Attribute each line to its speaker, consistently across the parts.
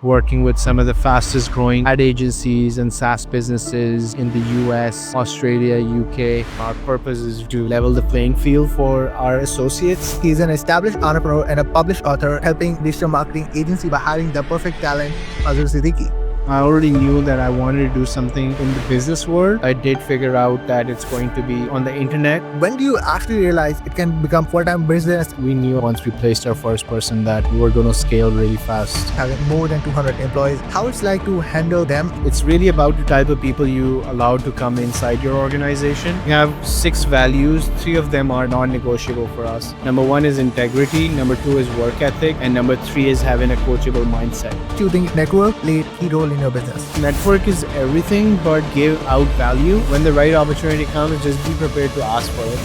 Speaker 1: working with some of the fastest growing ad agencies and SaaS businesses in the US, Australia, UK. Our purpose is to level the playing field for our associates.
Speaker 2: He's an established entrepreneur and a published author, helping digital marketing agency by hiring the perfect talent, Azhar Siddiqui.
Speaker 1: I already knew that I wanted to do something in the business world. I did figure out that it's going to be on the internet.
Speaker 2: When do you actually realize it can become full-time business?
Speaker 1: We knew once we placed our first person that we were going to scale really fast.
Speaker 2: Having more than 200 employees, how it's like to handle them?
Speaker 1: It's really about the type of people you allow to come inside your organization. We have 6 values. 3 of them are non-negotiable for us. Number 1 is integrity. Number 2 is work ethic. And number 3 is having a coachable mindset.
Speaker 2: Do you think network played a key role in your business?
Speaker 1: Network is everything, but give out value. When the right opportunity comes, just be prepared to ask for it.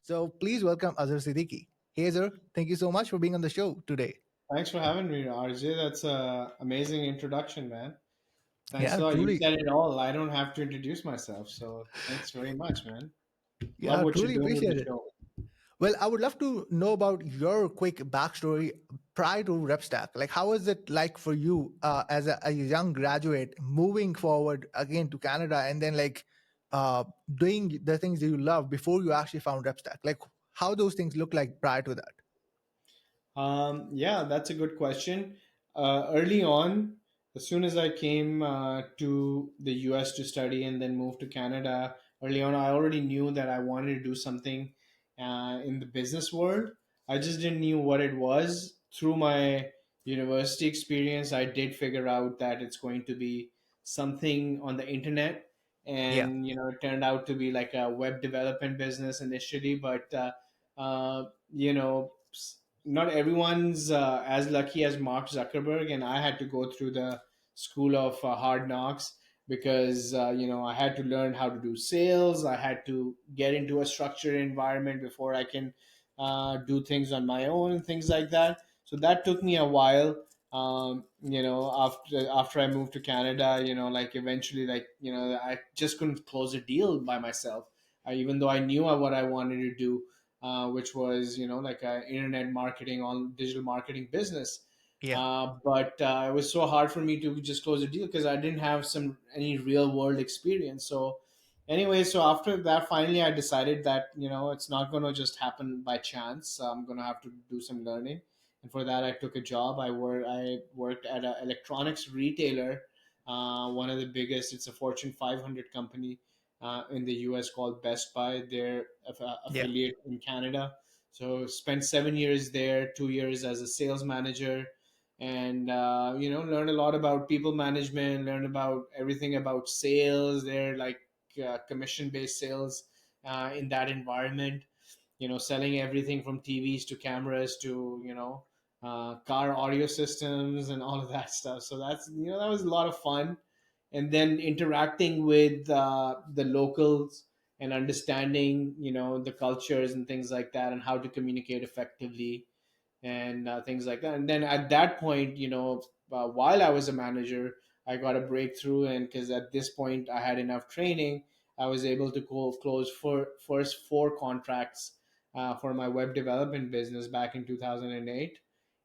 Speaker 2: So please welcome Azhar Siddiqui. Hey Azhar, thank you so much for being on the show today.
Speaker 1: Thanks for having me, RJ. That's an amazing introduction, man. Thanks
Speaker 2: Yeah,
Speaker 1: a lot. You
Speaker 2: truly.
Speaker 1: said it all. I don't have to introduce myself. So thanks very much, man. Love
Speaker 2: Yeah,
Speaker 1: what you're
Speaker 2: truly
Speaker 1: doing with
Speaker 2: appreciate
Speaker 1: the
Speaker 2: it.
Speaker 1: show.
Speaker 2: Well, I would love to know about your quick backstory prior to RepStack. Like, how was it like for you as a young graduate moving forward again to Canada and then uh, doing the things that you love before you actually found RepStack? Like, how those things look like prior to that?
Speaker 1: Yeah, that's a good question. Early on, as soon as I came to the US to study and then moved to Canada, early on, I already knew that I wanted to do something in the business world. I just didn't knew what it was. Through my university experience, I did figure out that it's going to be something on the internet.
Speaker 2: Yeah,
Speaker 1: And, it turned out to be like a web development business initially, but, uh, you know, not everyone's as lucky as Mark Zuckerberg, and I had to go through the school of hard knocks because I had to learn how to do sales. I had to get into a structured environment before I can do things on my own and things like that. So that took me a while. After I moved to Canada, like eventually, I just couldn't close a deal by myself. Even though I knew what I wanted to do, which was like a internet marketing on digital marketing business.
Speaker 2: yeah,
Speaker 1: But it was so hard for me to just close a deal because I didn't have any real world experience. So anyway, so after that, finally I decided that it's not going to just happen by chance. I'm going to have to do some learning, and for that I took a job. I worked at an electronics retailer, one of the biggest. It's a Fortune 500 company in the US called Best Buy. They're
Speaker 2: yeah.
Speaker 1: affiliate in Canada. So spent 7 years there, 2 years as a sales manager, and learned a lot about people management. Learned about everything about sales. They're like commission based sales in that environment. Selling everything from TVs to cameras to car audio systems and all of that stuff. So that was a lot of fun, and then interacting with the locals and understanding the cultures and things like that and how to communicate effectively and things like that. And then at that point, while I was a manager, I got a breakthrough, and because at this point I had enough training, I was able to close for first 4 contracts for my web development business back in 2008.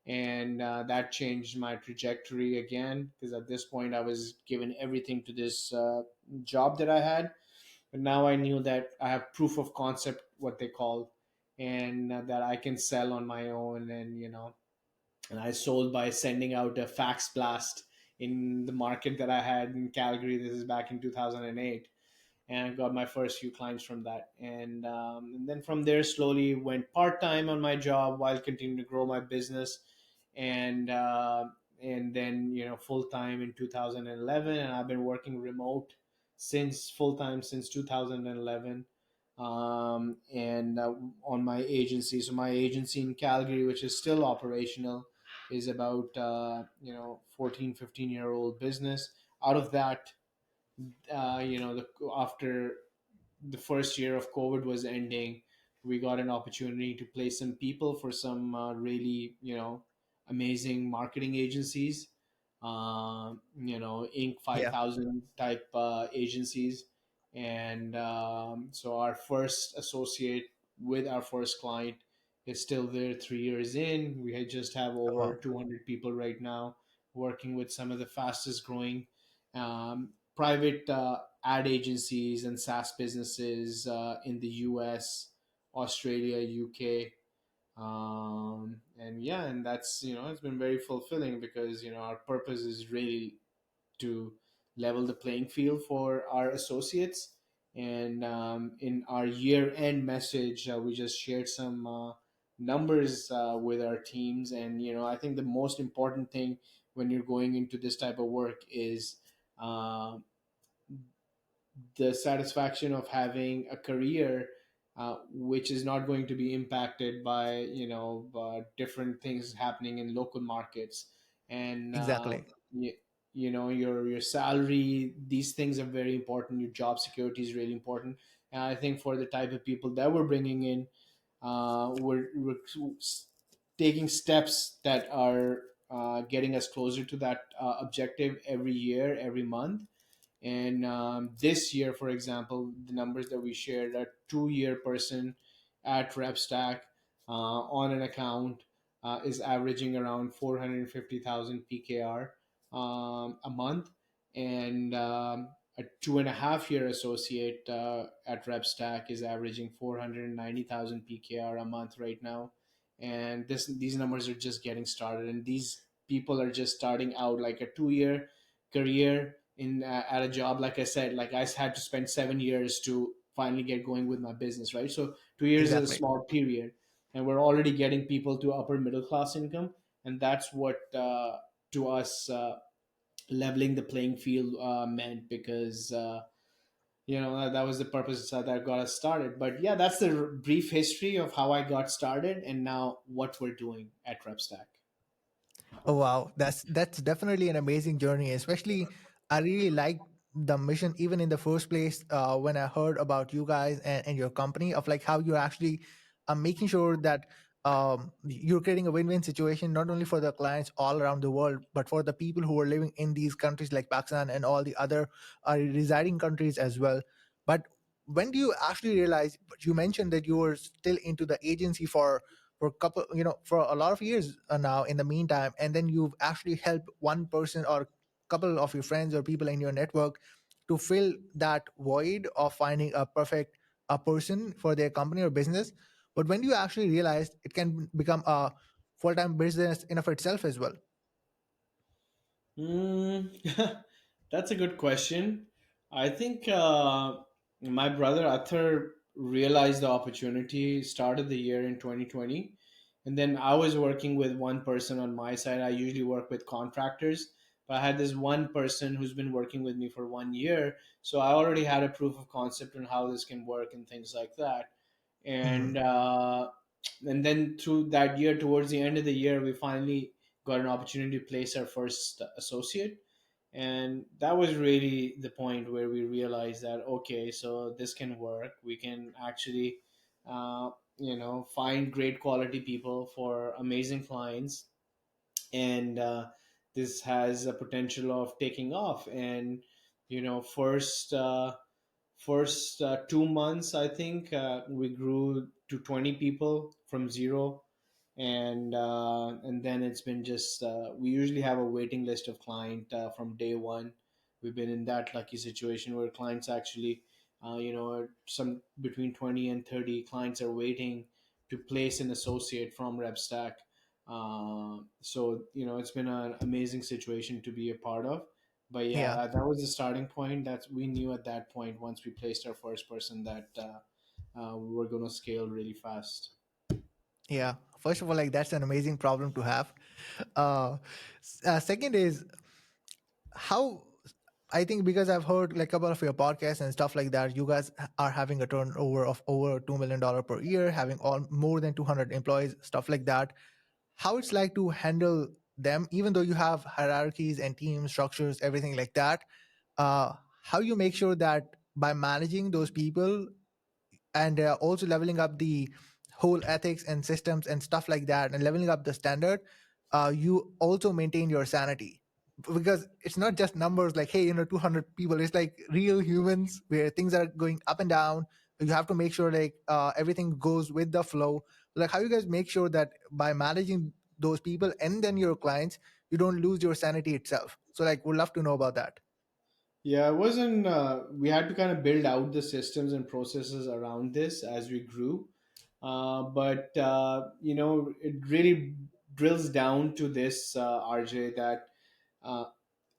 Speaker 1: And that changed my trajectory again, because at this point I was given everything to this job that I had. But now I knew that I have proof of concept, what they call, and that I can sell on my own. And I sold by sending out a fax blast in the market that I had in Calgary. This is back in 2008, and I got my first few clients from that. And then from there, slowly went part time on my job while continuing to grow my business, and and then full time in 2011. And I've been working remote since full time since 2011. And on my agency, so my agency in Calgary, which is still operational, is about 14, 15-year old business. Out of that, after the first year of COVID was ending, we got an opportunity to place some people for some really, amazing marketing agencies, Inc.
Speaker 2: Yeah.
Speaker 1: 5000 type agencies. And so our first associate with our first client is still there 3 years in. We just have
Speaker 2: Oh,
Speaker 1: over
Speaker 2: wow.
Speaker 1: 200 people right now working with some of the fastest growing private ad agencies and SaaS businesses in the US, Australia, UK. And yeah, and that's, it's been very fulfilling because, our purpose is really to level the playing field for our associates. And in our year end message, we just shared some numbers with our teams. And, I think the most important thing when you're going into this type of work is uh, the satisfaction of having a career which is not going to be impacted by different things happening in local markets. And
Speaker 2: Exactly.
Speaker 1: your salary, these things are very important. Your job security is really important. And I think for the type of people that we're bringing in, we're taking steps that are getting us closer to that objective every year, every month. And this year, for example, the numbers that we shared, a 2 year person at RepStack on an account is averaging around 450,000 PKR a month. And a 2.5 year associate at RepStack is averaging 490,000 PKR a month right now. And these numbers are just getting started. And these people are just starting out like a 2 year career in at a job. Like I said, like I had to spend 7 years to finally get going with my business, right? So 2 years is a
Speaker 2: Exactly.
Speaker 1: small period, and we're already getting people to upper middle class income. And that's what to us leveling the playing field meant, because that was the purpose that got us started. But yeah, that's the brief history of how I got started and now what we're doing at RepStack.
Speaker 2: Oh, wow, that's definitely an amazing journey. Especially, I really like the mission even in the first place, when I heard about you guys and your company, of like how you're actually making sure that you're creating a win-win situation not only for the clients all around the world, but for the people who are living in these countries like Pakistan and all the other residing countries as well. But when do you actually realize? But you mentioned that you were still into the agency for a couple, for a lot of years now in the meantime, and then you've actually helped one person or couple of your friends or people in your network to fill that void of finding a perfect a person for their company or business. But when you actually realize it can become a full-time business in of itself as well?
Speaker 1: Mm, that's a good question. I think my brother Athar realized the opportunity, started the year in 2020. And then I was working with one person on my side. I usually work with contractors, but I had this one person who's been working with me for 1 year. So I already had a proof of concept on how this can work and things like that.
Speaker 2: Hmm.
Speaker 1: And then through that year, towards the end of the year, we finally got an opportunity to place our first associate. And that was really the point where we realized that, okay, so this can work. We can actually find great quality people for amazing clients. And this has a potential of taking off. And first 2 months, I think we grew to 20 people from zero. And then it's been just we usually have a waiting list of client from day one. We've been in that lucky situation where clients actually some between 20 and 30 clients are waiting to place an associate from RepStack. So it's been an amazing situation to be a part of. But yeah,
Speaker 2: Yeah.
Speaker 1: that was the starting point. That's We knew at that point, once we placed our first person, that we were going to scale really fast.
Speaker 2: Yeah, first of all, like that's an amazing problem to have. Second is how, I think because I've heard like a couple of your podcasts and stuff like that, you guys are having a turnover of over $2 million per year, having all more than 200 employees, stuff like that. How it's like to handle them, even though you have hierarchies and team structures, everything like that. Uh, how you make sure that by managing those people and also leveling up the whole ethics and systems and stuff like that and leveling up the standard, you also maintain your sanity, because it's not just numbers like, hey, 200 people. It's like real humans where things are going up and down. You have to make sure like everything goes with the flow, Like, how you guys make sure that by managing those people and then your clients, you don't lose your sanity itself? So like, would love to know about that.
Speaker 1: Yeah, it wasn't. We had to kind of build out the systems and processes around this as we grew. But it really drills down to this, RJ, that uh,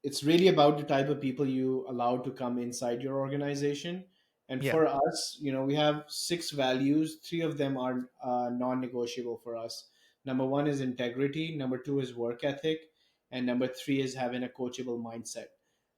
Speaker 1: it's really about the type of people you allow to come inside your organization. And
Speaker 2: Yeah.
Speaker 1: for us, we have six values. Three of them are non-negotiable for us. Number one is integrity. Number two is work ethic, and number three is having a coachable mindset.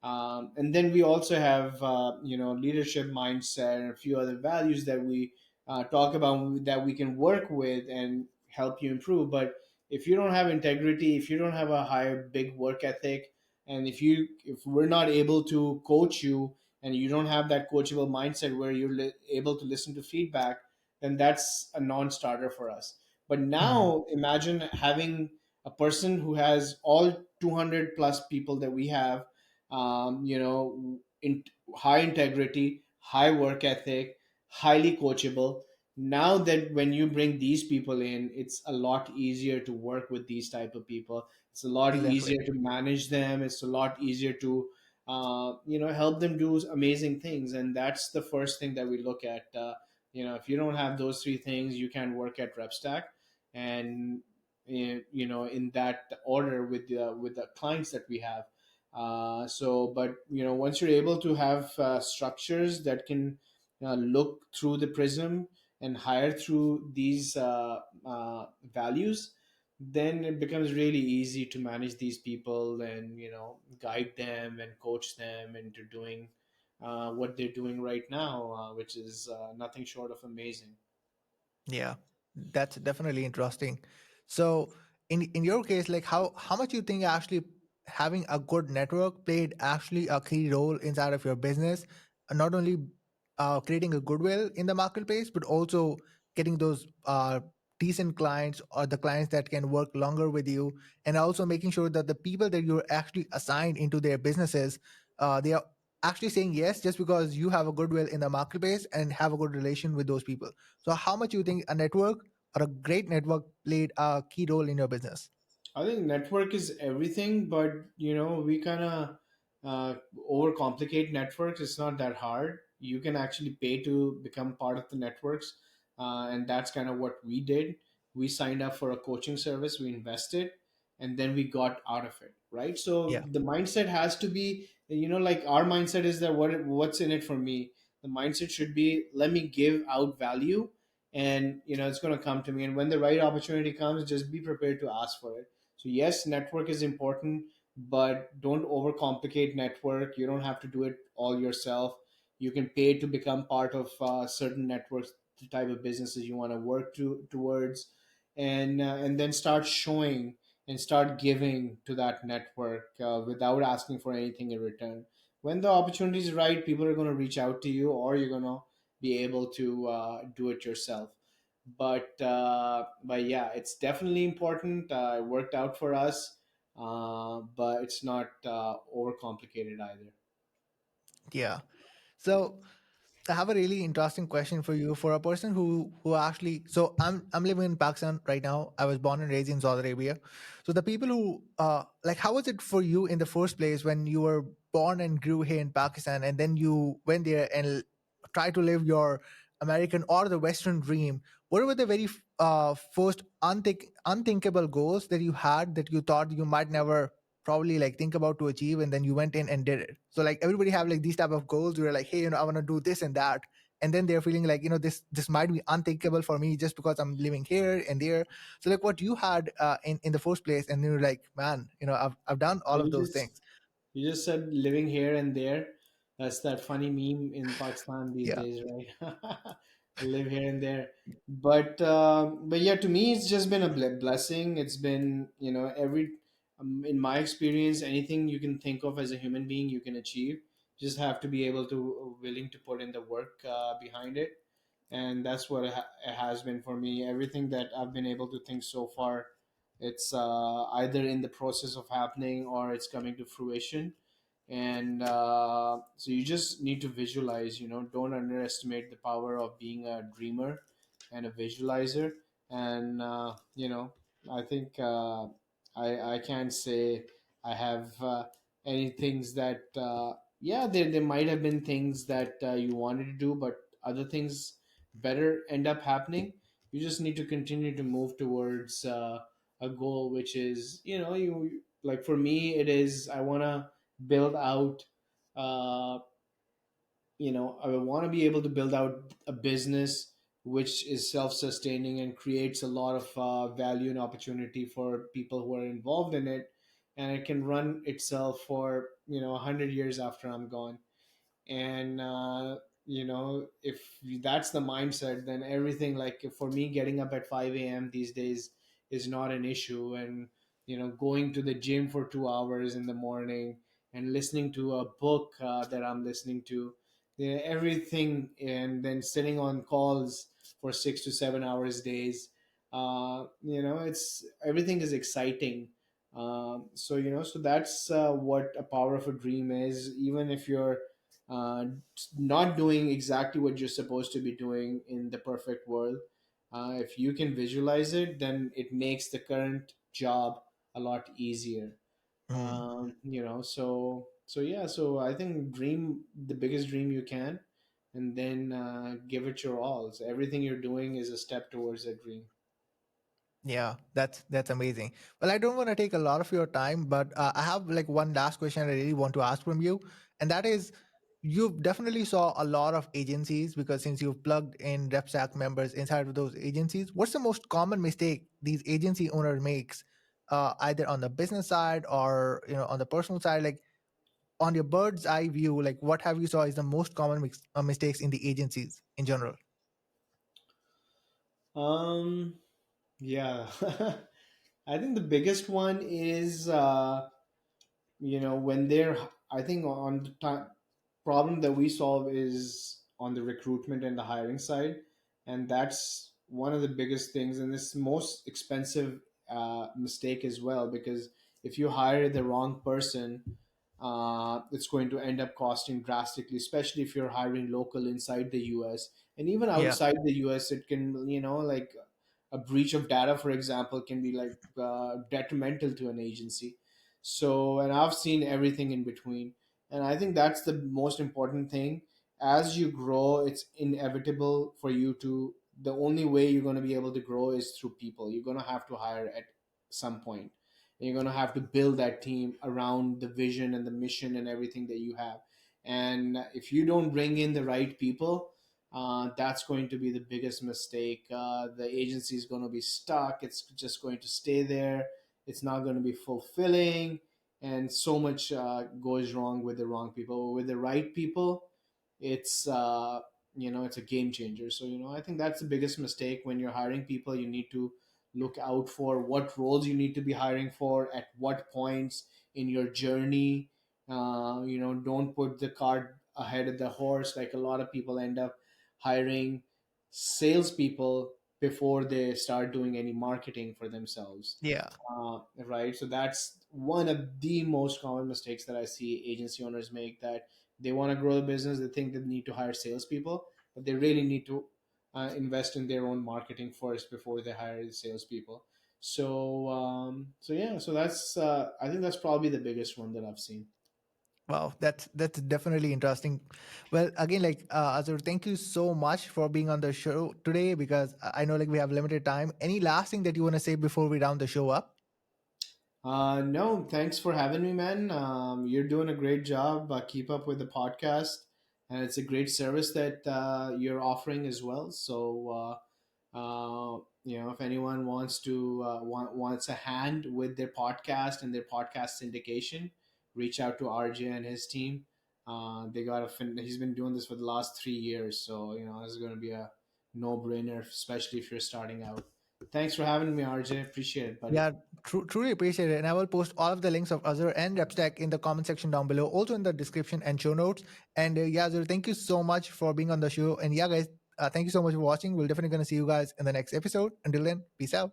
Speaker 1: And then we also have leadership mindset and a few other values that we talk about that we can work with and help you improve. But if you don't have integrity, if you don't have a high big work ethic, and if we're not able to coach you, and you don't have that coachable mindset where you're able to listen to feedback, then that's a non-starter for us. But
Speaker 2: Mhm.
Speaker 1: now imagine having a person who has all 200 plus people that we have, in high integrity, high work ethic, highly coachable. Now that when you bring these people in, it's a lot easier to work with these type of people. It's a lot
Speaker 2: Exactly.
Speaker 1: easier to manage them. It's a lot easier to help them do amazing things. And that's the first thing that we look at. If you don't have those three things, you can work at RepStack. And in that order with the clients that we have. But once you're able to have structures that can look through the prism and hire through these values, then it becomes really easy to manage these people and guide them and coach them into doing what they're doing right now, which is nothing short of amazing.
Speaker 2: Yeah, that's definitely interesting. So, in your case, like, how much you think actually having a good network played actually a key role inside of your business, not only creating a goodwill in the marketplace, but also getting those decent clients or the clients that can work longer with you, and also making sure that the people that you're actually assigned into their businesses, they are actually saying yes just because you have a goodwill in the marketplace and have a good relation with those people. So, how much you think a network or a great network played a key role in your business?
Speaker 1: I think network is everything, but we kind of overcomplicate networks. It's not that hard. You can actually pay to become part of the networks, and that's kind of what we did. We signed up for a coaching service, we invested, and then we got out of it. Right. So
Speaker 2: Yeah.
Speaker 1: the mindset has to be, like our mindset is that what's in it for me. The mindset should be, let me give out value, and it's going to come to me. And when the right opportunity comes, just be prepared to ask for it. So yes, network is important, but don't overcomplicate network. You don't have to do it all yourself. You can pay to become part of certain networks, the type of businesses you want to work towards, and then start showing and start giving to that network without asking for anything in return. When the opportunity is right, people are going to reach out to you, or you're going to be able to do it yourself. But yeah, it's definitely important. It worked out for us, but it's not overcomplicated either.
Speaker 2: Yeah. So, I have a really interesting question for you. For a person who actually, so I'm living in Pakistan right now. I was born and raised in Saudi Arabia. So the people who like, how was it for you in the first place when you were born and grew here in Pakistan, and then you went there and tried to live your American or the Western dream? What were the very first unthinkable goals that you had that you thought you might never probably like think about to achieve, and then you went in and did it? So like everybody have like these type of goals where like, hey, I want to do this and that, and then they're feeling like, this might be unthinkable for me just because I'm living here and there. So like, what you had in the first place, and you're like, man, I've done all
Speaker 1: So
Speaker 2: of
Speaker 1: you
Speaker 2: those
Speaker 1: just
Speaker 2: things.
Speaker 1: you just said living here and there. That's that funny meme in Pakistan these
Speaker 2: Yeah.
Speaker 1: days, right? Live here and there. But yeah, to me, it's just been a blessing. It's been in my experience, anything you can think of as a human being, you can achieve. You just have to be able to willing to put in the work behind it, and that's what it has been for me. Everything that I've been able to think so far, it's either in the process of happening or it's coming to fruition. And so you just need to visualize. Don't underestimate the power of being a dreamer and a visualizer. And I think I can't say I have any things that yeah, there might have been things that you wanted to do, but other things better end up happening. You just need to continue to move towards a goal, which is, you like, for me it is, I want to build out uh, I want to be able to build out a business which is self-sustaining and creates a lot of value and opportunity for people who are involved in it, and it can run itself for 100 years after I'm gone. And if that's the mindset, then everything, like, for me, getting up at 5 a.m. these days is not an issue. And going to the gym for 2 hours in the morning and listening to a book that I'm listening to, yeah, everything, and then sitting on calls for 6 to 7 hours days, it's everything is exciting. So that's what a power of a dream is. Even if you're uh, not doing exactly what you're supposed to be doing in the perfect world, if you can visualize it, then it makes the current job a lot easier.
Speaker 2: Mm.
Speaker 1: So yeah, so I think dream the biggest dream you can, and then give it your all. So everything you're doing is a step towards that dream.
Speaker 2: Yeah, that's amazing. Well, I don't want to take a lot of your time, but I have like one last question I really want to ask from you, and that is, you've definitely saw a lot of agencies, because since you've plugged in RepStack members inside of those agencies, what's the most common mistake these agency owner makes, either on the business side or on the personal side? Like on your bird's eye view, like what have you saw is the most common mistakes in the agencies in general?
Speaker 1: um yeah. I think the biggest one is when they're, I think on the time problem that we solve is on the recruitment and the hiring side, and that's one of the biggest things, and this most expensive mistake as well, because if you hire the wrong person, it's going to end up costing drastically, especially if you're hiring local inside the US. And even
Speaker 2: Yeah.
Speaker 1: outside the US, it can, like, a breach of data, for example, can be like detrimental to an agency. So, and I've seen everything in between. And I think that's the most important thing. As you grow, it's inevitable for you to, the only way you're going to be able to grow is through people. You're going to have to hire at some point. And you're going to have to build that team around the vision and the mission and everything that you have. And if you don't bring in the right people, that's going to be the biggest mistake. The agency is going to be stuck. It's just going to stay there. It's not going to be fulfilling, and so much goes wrong with the wrong people. With the right people, it's it's a game changer. So I think that's the biggest mistake. When you're hiring people, you need to look out for what roles you need to be hiring for at what points in your journey. Don't put the cart ahead of the horse. Like, a lot of people end up hiring salespeople before they start doing any marketing for themselves.
Speaker 2: Yeah.
Speaker 1: Right. So that's one of the most common mistakes that I see agency owners make, that they want to grow the business. They think they need to hire salespeople, but they really need to invest in their own marketing first before they hire the salespeople. So yeah, so that's I think that's probably the biggest one that I've seen.
Speaker 2: Wow, that's definitely interesting. Well, again, like Azur, thank you so much for being on the show today, because I know like we have limited time. Any last thing that you want to say before we round the show up?
Speaker 1: No, thanks for having me, man. You're doing a great job. Keep up with the podcast, and it's a great service that you're offering as well. So, if anyone wants to wants a hand with their podcast and their podcast syndication, reach out to RJ and his team. They got he's been doing this for the last 3 years, so this is going to be a no-brainer, especially if you're starting out. Thanks for having me, RJ. Appreciate it, buddy.
Speaker 2: Yeah, truly appreciate it. And I will post all of the links of Azure and RepStack in the comment section down below, also in the description and show notes. And yeah, Azure, thank you so much for being on the show. And yeah, guys, thank you so much for watching. We're definitely going to see you guys in the next episode. Until then, peace out.